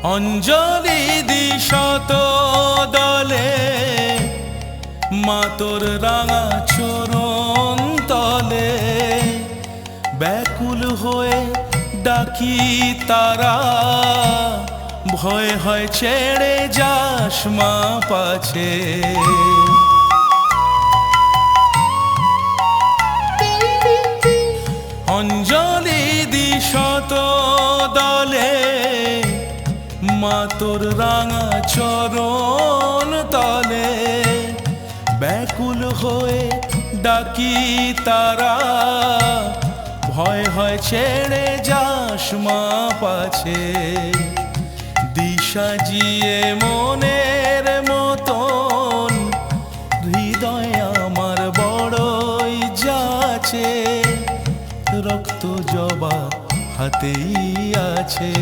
অঞ্জলি দি শত দলে মা তোর রাঙা চরণ তলে ব্যাকুল হয়ে ডাকি তারা ভয় হয় ছেড়ে যাস মা পাছে অঞ্জলি দি শত দলে মা তোর রাঙা চরণ তলে ব্যাকুল হয়ে ডাকি তারা ভয় হয় ছেড়ে যাস মা পাছে দিশা জিয়ে মনের মতন হৃদয় আমার বড়ই যাচ্ছে রক্ত জবা হাতেই আছে।